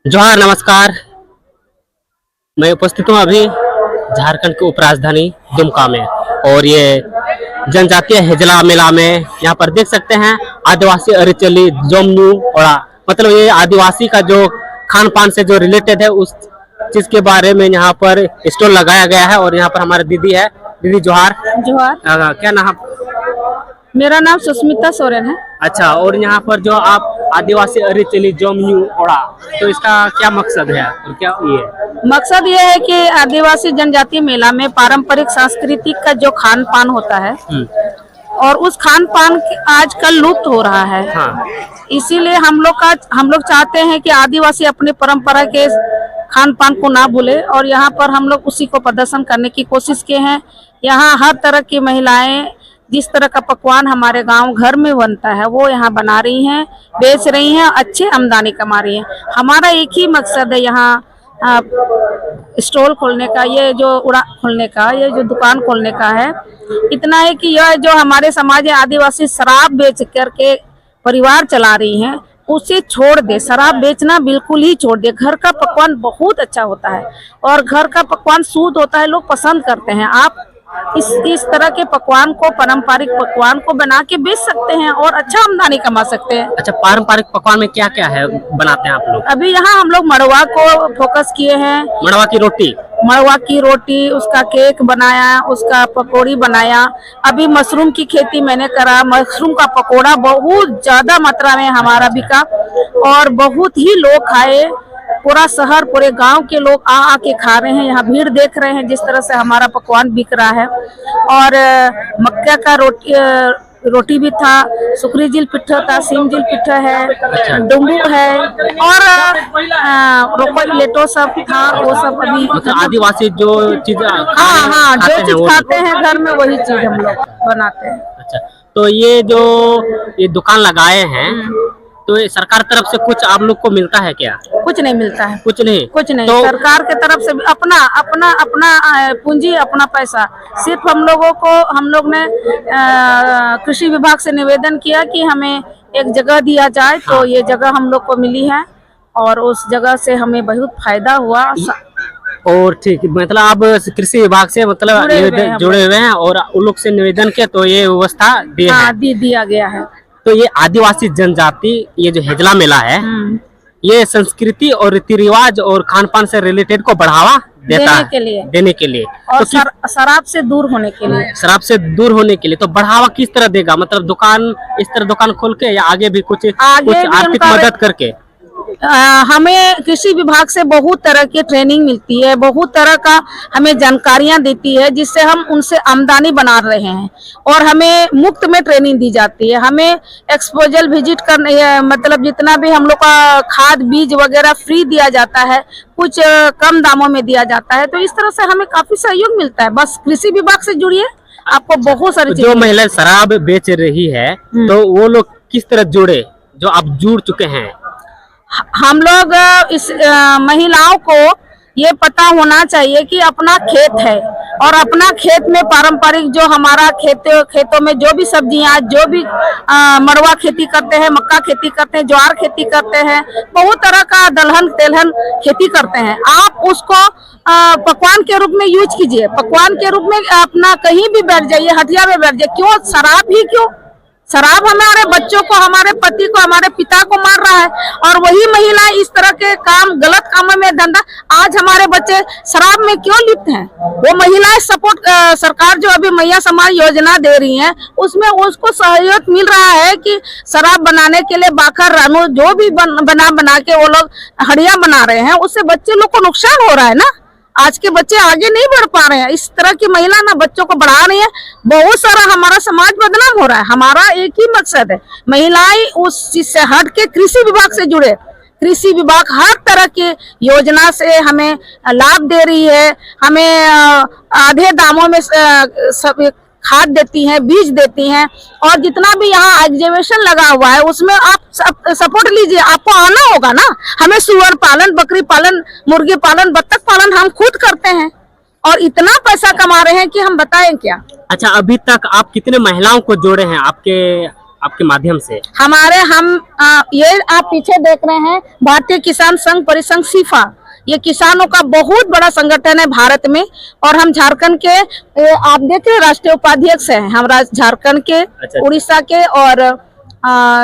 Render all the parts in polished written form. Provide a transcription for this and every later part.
जोहार, नमस्कार। मैं उपस्थित हूँ अभी झारखंड की उपराजधानी दुमका में और ये जनजातीय हिजला मेला में यहाँ पर देख सकते हैं आदिवासी अरिचली जोमनू ओड़ा मतलब ये आदिवासी का जो खान पान से जो रिलेटेड है उस चीज के बारे में यहाँ पर स्टॉल लगाया गया है। और यहाँ पर हमारे दीदी है। दीदी जोहार। जोहार। क्या नाम? मेरा नाम सुस्मिता सोरेन है। अच्छा, और यहाँ पर जो आप आदिवासी अरिचली जोमनू ओड़ा, तो इसका क्या मकसद है और क्या ये मकसद ये है कि आदिवासी जनजातीय मेला में पारंपरिक सांस्कृतिक का जो खान पान होता है और उस खान पान आजकल लुप्त हो रहा है। हाँ। इसीलिए हम लोग चाहते हैं कि आदिवासी अपने परंपरा के खान पान को ना भूले और यहाँ पर हम लोग उसी को प्रदर्शन करने की कोशिश किए हैं। यहाँ हर तरह की महिलाएं जिस तरह का पकवान हमारे गांव घर में बनता है वो यहाँ बना रही हैं, बेच रही हैं, अच्छे आमदनी कमा रही हैं। हमारा एक ही मकसद है यहाँ स्टॉल खोलने का, ये जो उड़ा खोलने का, ये जो दुकान खोलने का है, इतना है कि यह जो हमारे समाज आदिवासी शराब बेच करके परिवार चला रही हैं उसे छोड़ दे। शराब बेचना बिल्कुल ही छोड़ दे। घर का पकवान बहुत अच्छा होता है और घर का पकवान शुद्ध होता है, लोग पसंद करते हैं। आप इस तरह के पकवान को, पारंपरिक पकवान को बना के बेच सकते हैं और अच्छा आमदनी कमा सकते हैं। अच्छा, पारंपरिक पकवान में क्या क्या है बनाते हैं आप लोग? अभी यहाँ हम लोग मड़वा को फोकस किए हैं। मड़वा की रोटी, उसका केक बनाया, उसका पकौड़ी बनाया। अभी मशरूम की खेती मैंने करा, मशरूम का पकौड़ा बहुत ज्यादा मात्रा में हमारा बिका और बहुत ही लोग खाए। पूरा शहर, पूरे गांव के लोग आके खा रहे हैं। यहाँ भीड़ देख रहे हैं जिस तरह से हमारा पकवान बिक रहा है। और मक्का का रोटी भी था, सुखरी जिल पिट्ठा था, सिम जिल पिट्ठा है, डुम्बू है और रोको लेटो सब था। वो सब अभी मतलब आदिवासी जो चीज हाँ जो चीज खाते हैं घर में वही चीज हम लोग बनाते हैं। अच्छा, तो ये दुकान लगाए हैं तो ये सरकार तरफ से कुछ आप लोग को मिलता है क्या? कुछ नहीं मिलता है। कुछ नहीं। तो सरकार के तरफ से अपना पूंजी, अपना पैसा। सिर्फ हम लोग ने कृषि विभाग से निवेदन किया कि हमें एक जगह दिया जाए। तो ये जगह हम लोग को मिली है और उस जगह से हमें बहुत फायदा हुआ। और ठीक, मतलब आप कृषि विभाग से मतलब जुड़े हुए हैं और उन लोग से निवेदन किया तो ये व्यवस्था दिया गया है। तो ये आदिवासी जनजाति, ये जो हिजला मेला है, ये संस्कृति और रीति रिवाज और खान पान से रिलेटेड को बढ़ावा देने के लिए और तो शराब से दूर होने के लिए। तो बढ़ावा किस तरह देगा? मतलब इस तरह दुकान खोल के या आगे भी कुछ आर्थिक मदद करके? हमें कृषि विभाग से बहुत तरह की ट्रेनिंग मिलती है, बहुत तरह का हमें जानकारियां देती है जिससे हम उनसे आमदनी बना रहे हैं और हमें मुफ्त में ट्रेनिंग दी जाती है। हमें एक्सपोजर विजिट करने, मतलब जितना भी हम लोग का खाद बीज वगैरह फ्री दिया जाता है, कुछ कम दामों में दिया जाता है। तो इस तरह से हमें काफी सहयोग मिलता है। बस कृषि विभाग से जुड़िए, आपको बहुत सारी जो महिला शराब बेच रही है तो वो लोग किस तरह जुड़े, जो आप जुड़ चुके हैं? हम लोग इस महिलाओं को ये पता होना चाहिए कि अपना खेत है और अपना खेत में पारंपरिक जो हमारा खेतों में जो भी सब्जियां, जो भी मड़वा खेती करते हैं, मक्का खेती करते हैं, ज्वार खेती करते हैं, बहुत तरह का दलहन तेलहन खेती करते हैं। आप उसको पकवान के रूप में यूज कीजिए। पकवान के रूप में अपना कहीं भी बैठ जाइए, हटिया में बैठ जाइए। क्यों शराब ही क्यों? शराब हमारे बच्चों को, हमारे पति को, हमारे पिता को मार रहा है और वही महिला इस तरह के काम, गलत कामों में धंधा। आज हमारे बच्चे शराब में क्यों लिप्त हैं? वो महिलाएं सपोर्ट, सरकार जो अभी मैया समाज योजना दे रही है उसमें उसको सहयोग मिल रहा है कि शराब बनाने के लिए बाखर, रानू जो भी बना के वो लोग हड़िया बना रहे हैं, उससे बच्चे लोग को नुकसान हो रहा है ना। आज के बच्चे आगे नहीं बढ़ पा रहे हैं। इस तरह की महिला ना बच्चों को बढ़ा रही है, बहुत सारा हमारा समाज बदनाम हो रहा है। हमारा एक ही मकसद है, महिलाएं उस चीज से हट के कृषि विभाग से जुड़े। कृषि विभाग हर तरह की योजना से हमें लाभ दे रही है। हमें आधे दामों में सब खाद देती हैं, बीज देती हैं और जितना भी यहाँ एग्जीबिशन लगा हुआ है उसमें आप सपोर्ट लीजिए। आपको आना होगा ना। हमें सुअर पालन, बकरी पालन, मुर्गी पालन, बत्तख पालन हम खुद करते हैं और इतना पैसा कमा रहे हैं कि हम बताएं क्या। अच्छा, अभी तक आप कितने महिलाओं को जोड़े हैं आपके आपके माध्यम से? हमारे ये आप पीछे देख रहे हैं भारतीय किसान संघ परिसंघ सीफा, ये किसानों का बहुत बड़ा संगठन है भारत में। और हम झारखंड के आप देख रहे राष्ट्रीय उपाध्यक्ष हैं हम, झारखंड के, अच्छा। उड़ीसा के और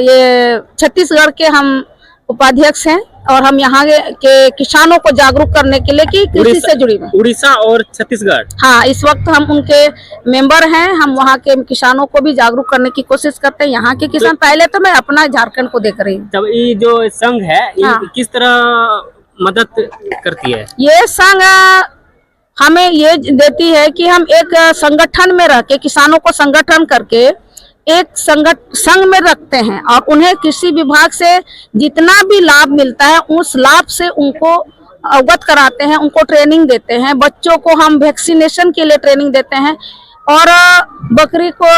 ये छत्तीसगढ़ के हम उपाध्यक्ष हैं। और हम यहाँ के किसानों को जागरूक करने के लिए कि कृषि से जुड़ी हुई। उड़ीसा और छत्तीसगढ़, हाँ, इस वक्त हम उनके मेंबर हैं। हम वहाँ के किसानों को भी जागरूक करने की कोशिश करते हैं। यहाँ के किसान, पहले तो मैं अपना झारखंड को देख रही हूँ। तब ये जो संघ है ये हाँ। किस तरह मदद करती है? ये संघ हमें ये देती है कि हम एक संगठन में रह के, किसानों को संगठन करके एक संघ में रखते हैं और उन्हें कृषि विभाग से जितना भी लाभ मिलता है उस लाभ से उनको अवगत कराते हैं, उनको ट्रेनिंग देते हैं। बच्चों को हम वैक्सीनेशन के लिए ट्रेनिंग देते हैं और बकरी को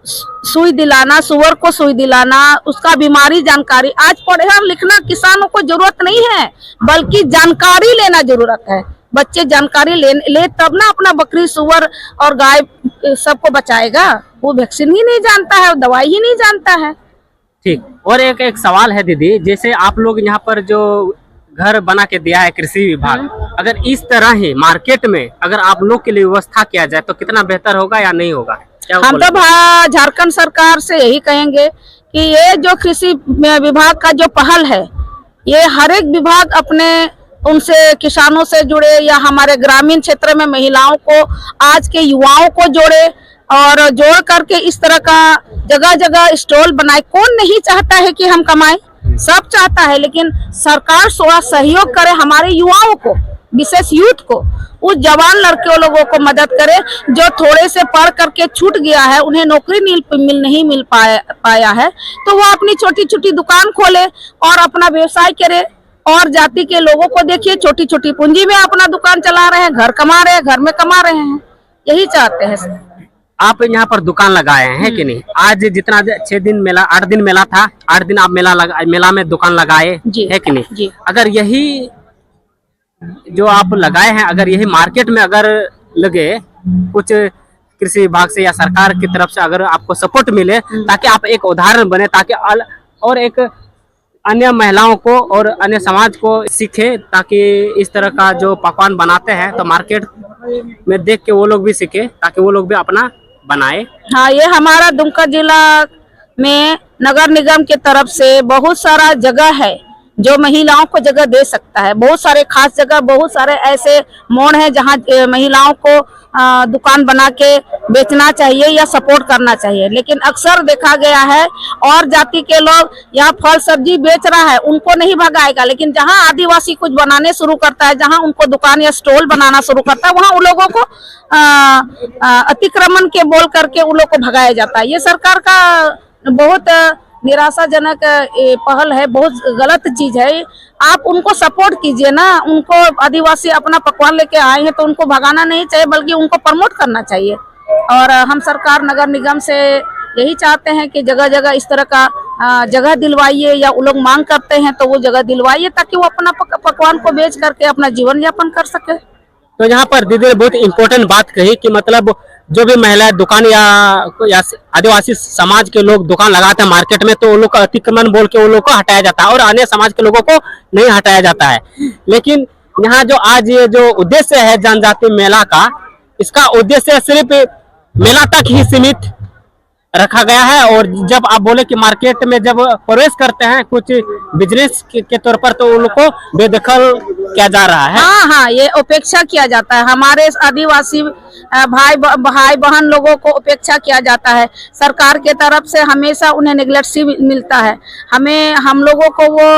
सुई दिलाना, सुअर को सुई दिलाना, उसका बीमारी जानकारी। आज पढ़ना लिखना किसानों को जरूरत नहीं है, बल्कि जानकारी लेना जरूरत है। बच्चे जानकारी ले तब ना अपना बकरी, सुअर और गाय सबको बचाएगा। वो वैक्सीन ही नहीं जानता है, दवाई ही नहीं जानता है। ठीक। और एक सवाल है दीदी, जैसे आप लोग यहाँ पर जो घर बना के दिया है कृषि विभाग, अगर इस तरह ही मार्केट में अगर आप लोग के लिए व्यवस्था किया जाए तो कितना बेहतर होगा या नहीं होगा? हम तो झारखंड सरकार से यही कहेंगे कि ये जो कृषि विभाग का जो पहल है, ये हर एक विभाग अपने उनसे किसानों से जुड़े या हमारे ग्रामीण क्षेत्र में महिलाओं को, आज के युवाओं को जोड़े और जोड़ करके इस तरह का जगह जगह स्टॉल बनाए। कौन नहीं चाहता है कि हम कमाएं, सब चाहता है, लेकिन सरकार थोड़ा सहयोग करे हमारे युवाओं को, विशेष यूथ को, उस जवान लड़के लोगों को मदद करे जो थोड़े से पढ़ करके छूट गया है, उन्हें नौकरी नहीं मिल पाया है, तो वो अपनी छोटी छोटी दुकान खोले और अपना व्यवसाय करे। और जाति के लोगों को देखिए, छोटी छोटी पूंजी में अपना दुकान चला रहे हैं, घर कमा रहे हैं, घर में कमा रहे हैं, यही चाहते हैं। आप यहाँ पर दुकान लगाए हैं कि नहीं? आज जितना 6 दिन मेला, 8 दिन मेला था, 8 दिन आप मेला में दुकान लगाए है कि नहीं? जी। अगर यही जो आप लगाए हैं, अगर यही मार्केट में अगर लगे, कुछ कृषि विभाग से या सरकार की तरफ से अगर आपको सपोर्ट मिले, ताकि आप एक उदाहरण बने, ताकि और एक अन्य महिलाओं को और अन्य समाज को सीखे, ताकि इस तरह का जो पकवान बनाते हैं तो मार्केट में देख के वो लोग भी सीखे, ताकि वो लोग भी अपना बनाए। हाँ, ये हमारा दुमका जिला में नगर निगम की तरफ से बहुत सारा जगह है जो महिलाओं को जगह दे सकता है। बहुत सारे खास जगह, बहुत सारे ऐसे मोड़ हैं जहाँ महिलाओं को दुकान बना के बेचना चाहिए या सपोर्ट करना चाहिए। लेकिन अक्सर देखा गया है और जाति के लोग यहाँ फल सब्जी बेच रहा है, उनको नहीं भगाएगा, लेकिन जहाँ आदिवासी कुछ बनाने शुरू करता है, जहाँ उनको दुकान या स्टॉल बनाना शुरू करता है, वहाँ उन लोगों को अतिक्रमण के बोल करके उन लोग को भगाया जाता है। ये सरकार का बहुत निराशाजनक पहल है, बहुत गलत चीज है। आप उनको सपोर्ट कीजिए ना, उनको आदिवासी अपना पकवान लेके आए हैं तो उनको भगाना नहीं चाहिए, बल्कि उनको प्रमोट करना चाहिए। और हम सरकार नगर निगम से यही चाहते हैं कि जगह जगह इस तरह का जगह दिलवाइए, या वो लोग मांग करते हैं तो वो जगह दिलवाइए, ताकि वो अपना पकवान को बेच करके अपना जीवन यापन कर सके। तो यहाँ पर दीदी ने बहुत इम्पोर्टेंट बात कही कि मतलब जो भी महिला दुकान या आदिवासी समाज के लोग दुकान लगाते हैं मार्केट में, तो उन लोग का अतिक्रमण बोल के उन लोग को हटाया जाता है और अन्य समाज के लोगों को नहीं हटाया जाता है। लेकिन यहाँ जो आज ये जो उद्देश्य है जनजाति मेला का, इसका उद्देश्य सिर्फ मेला तक ही सीमित रखा गया है। और जब आप बोले कि मार्केट में जब प्रवेश करते हैं कुछ बिजनेस के तौर पर, तो उन लोग को बेदखल किया जा रहा है। हाँ, ये उपेक्षा किया जाता है। हमारे आदिवासी भाई बहन लोगों को उपेक्षा किया जाता है। सरकार के तरफ से हमेशा उन्हें नेग्लेक्ट मिलता है। हम लोगों को वो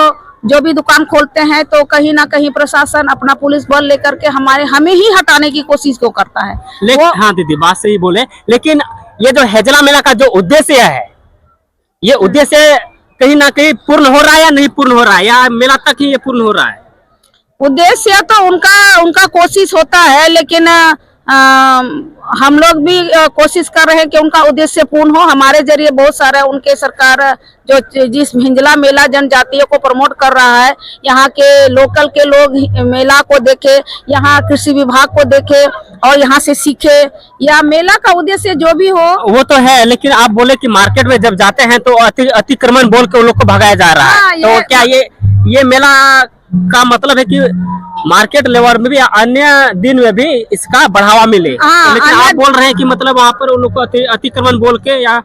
जो भी दुकान खोलते हैं तो कहीं ना कहीं प्रशासन अपना पुलिस बल लेकर के हमें ही हटाने की कोशिश को करता है। लेकिन हाँ दीदी, बात सही बोले, लेकिन ये जो हेजला मेला का जो उद्देश्य है, ये उद्देश्य कहीं ना कहीं पूर्ण हो रहा है या नहीं पूर्ण हो रहा है, या मेला तक ही ये पूर्ण हो रहा है? उद्देश्य तो उनका कोशिश होता है, लेकिन हम लोग भी कोशिश कर रहे हैं कि उनका उद्देश्य पूर्ण हो। हमारे जरिए बहुत सारा उनके सरकार जो जिस हिंजला मेला जनजातियों को प्रमोट कर रहा है, यहाँ के लोकल के लोग मेला को देखे, यहाँ कृषि विभाग को देखे और यहाँ से सीखे, या मेला का उद्देश्य जो भी हो। वो तो है, लेकिन आप बोले कि मार्केट में जब जाते हैं तो अतिक्रमण बोल के उन लोग को भगाया जा रहा है। तो क्या ये मेला का मतलब है कि मार्केट लेवल में भी अन्य दिन में भी इसका बढ़ावा मिले? लेकिन आप बोल रहे हैं कि मतलब वहाँ पर उन लोग को अतिक्रमण बोल के या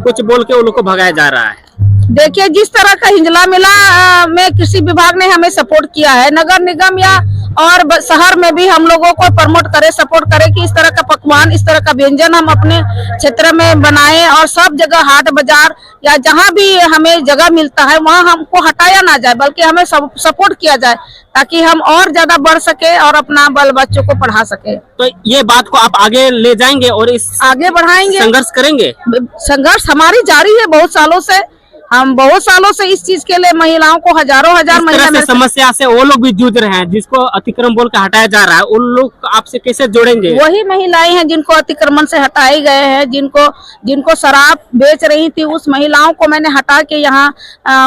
कुछ बोल के उन लोग को भगाया जा रहा है। देखिए, जिस तरह का हिंजला मेला में कृषि विभाग ने हमें सपोर्ट किया है, नगर निगम या और शहर में भी हम लोगों को प्रमोट करे, सपोर्ट करे कि इस तरह का पकवान, इस तरह का व्यंजन हम अपने क्षेत्र में बनाएं और सब जगह हाट बाजार या जहां भी हमें जगह मिलता है वहां हमको हटाया ना जाए, बल्कि हमें सपोर्ट किया जाए ताकि हम और ज्यादा बढ़ सके और अपना बाल बच्चों को पढ़ा सके। तो ये बात को आप आगे ले जाएंगे और इस आगे बढ़ाएंगे, संघर्ष करेंगे? संघर्ष हमारी जारी है बहुत सालों से। हम बहुत सालों से इस चीज के लिए महिलाओं को हजार महिला समस्या से वो लोग भी जूझ रहे हैं, जिसको अतिक्रमण बोल के हटाया जा रहा है, उन लोग आपसे कैसे जोड़ेंगे? वही महिलाएं हैं जिनको अतिक्रमण से हटाए गए हैं, जिनको शराब बेच रही थी, उस महिलाओं को मैंने हटा के यहाँ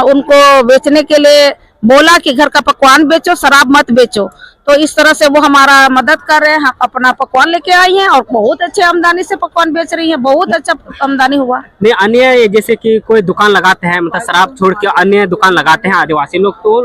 उनको बेचने के लिए बोला कि घर का पकवान बेचो, शराब मत बेचो। तो इस तरह से वो हमारा मदद कर रहे हैं। हम अपना पकवान लेके आई हैं और बहुत अच्छे आमदनी से पकवान बेच रही हैं, बहुत अच्छा आमदनी हुआ। नहीं, अन्य जैसे कि कोई दुकान लगाते हैं, मतलब शराब छोड़ के अन्य दुकान लगाते हैं आदिवासी लोग, तो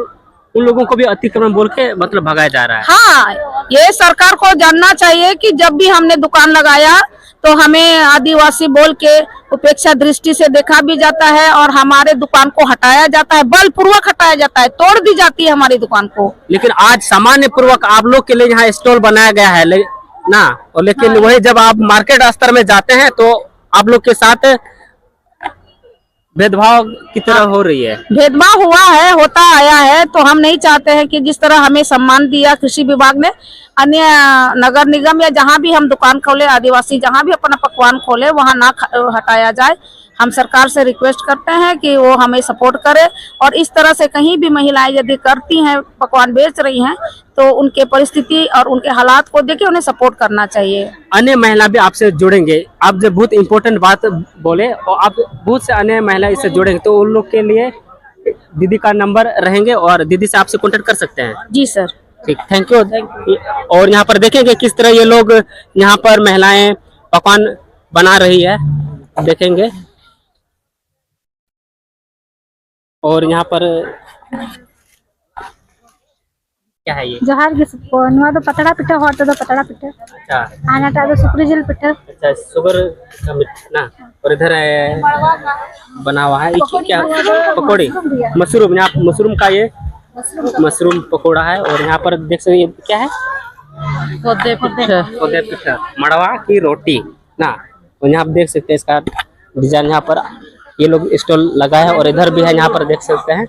उन लोगों को भी अतिक्रमण बोल के मतलब भगाया जा रहा है। हाँ, ये सरकार को जानना चाहिए कि जब भी हमने दुकान लगाया तो हमें आदिवासी बोल के उपेक्षा दृष्टि से देखा भी जाता है और हमारे दुकान को हटाया जाता है, बलपूर्वक हटाया जाता है, तोड़ दी जाती है हमारी दुकान को। लेकिन आज सामान्य पूर्वक आप लोग के लिए यहाँ स्टॉल बनाया गया है ना, और लेकिन वही जब आप मार्केट स्तर में जाते हैं तो आप लोग के साथ भेदभाव की तरह हो रही है। भेदभाव हुआ है, होता आया है, तो हम नहीं चाहते हैं कि जिस तरह हमें सम्मान दिया कृषि विभाग ने, अन्य नगर निगम या जहां भी हम दुकान खोले, आदिवासी जहां भी अपना पकवान खोले वहां ना हटाया जाए। हम सरकार से रिक्वेस्ट करते हैं कि वो हमें सपोर्ट करे और इस तरह से कहीं भी महिलाएं यदि करती हैं, पकवान बेच रही हैं, तो उनके परिस्थिति और उनके हालात को देख के उन्हें सपोर्ट करना चाहिए। अन्य महिला भी आपसे जुड़ेंगे, आप जब बहुत इम्पोर्टेंट बात बोले और आप बहुत से अन्य महिला इससे जुड़ेंगे, तो उन लोग के लिए दीदी का नंबर रहेंगे और दीदी से आपसे कॉन्टेक्ट कर सकते हैं। जी सर, ठीक, थैंक यू। और यहाँ पर देखेंगे किस तरह ये लोग यहाँ पर महिलाएं पकवान बना रही है, देखेंगे। और यहाँ पर क्या है ये? जोहार गे सबको, नुआ दो पतड़ा पिठा होता दो पतड़ा पिठा। अच्छा, आनाटा दो सुपरी जल पिठा। अच्छा, शुगर का ना। और इधर बना हुआ है ये क्या? पकौड़ी, मशरूम। यहाँ मशरूम का ये मशरूम पकोड़ा है। और यहाँ पर देख सकते ये क्या है? खोदे पिठा, मड़वा की रोटी ना। और यहाँ आप देख सकते हैं इसका डिजाइन, यहाँ पर ये लोग स्टॉल लगा है। और इधर भी है, यहाँ पर देख सकते हैं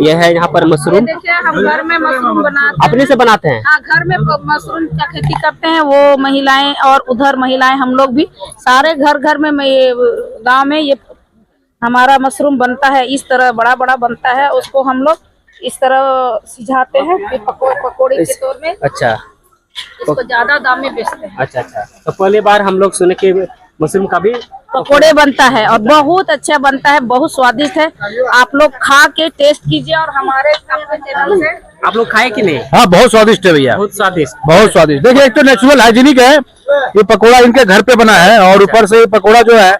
ये है यहाँ पर मशरूम। देखिए, हम घर में मशरूम बनाते हैं, अपने से बनाते हैं। हाँ, घर में मशरूम का खेती करते हैं वो महिलाएं, और उधर महिलाएं हम लोग भी सारे घर में गांव में ये हमारा मशरूम बनता है। इस तरह बड़ा बड़ा बनता है, उसको हम लोग इस तरह सिझाते हैं पकौड़े के तौर में। अच्छा, इसको ज्यादा दाम में बेचते हैं। अच्छा। तो पहली बार हम लोग सुने कि मशरूम का भी पकोड़े बनता है और बहुत अच्छा बनता है, बहुत स्वादिष्ट है। आप लोग खा के टेस्ट कीजिए और हमारे चैनल से आप लोग खाए कि नहीं? हाँ, बहुत स्वादिष्ट है भैया, बहुत स्वादिष्ट, बहुत स्वादिष्ट। देखिए, एक तो नेचुरल हाइजीनिक है, ये पकोड़ा इनके घर पे बना है और ऊपर से ये पकोड़ा जो है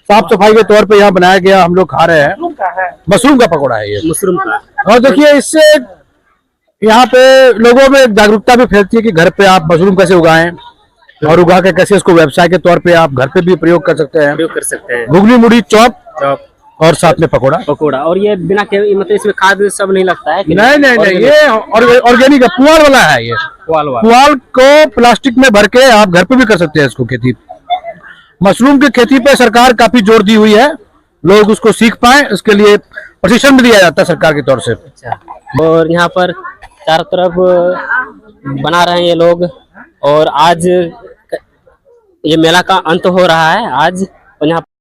साफ सफाई के तौर पे यहाँ बनाया गया, हम लोग खा रहे हैं। मशरूम का पकोड़ा है ये, मशरूम का। और देखिए, इससे यहाँ पे लोगों में जागरूकता भी फैलती है कि घर पे आप मशरूम कैसे उगाएं और उगा के कैसे इसको व्यवसाय के तौर पे आप घर पे भी प्रयोग कर सकते हैं। घुगनी मुड़ी चॉप और साथ में पकोड़ा। और ये बिना मतलब इसमें खाद सब नहीं लगता है? नहीं, ये ऑर्गेनिक है, पुआल वाला है। ये पुआल को प्लास्टिक में भर के आप घर पे भी कर सकते हैं इसको खेती। मशरूम की खेती पे सरकार काफी जोर दी हुई है, लोग उसको सीख पाए, इसके लिए प्रशिक्षण भी दिया जाता है सरकार की तौर से। अच्छा, और यहाँ पर चारों तरफ बना रहे हैं ये लोग। और आज ये मेला का अंत हो रहा है आज, और यहाँ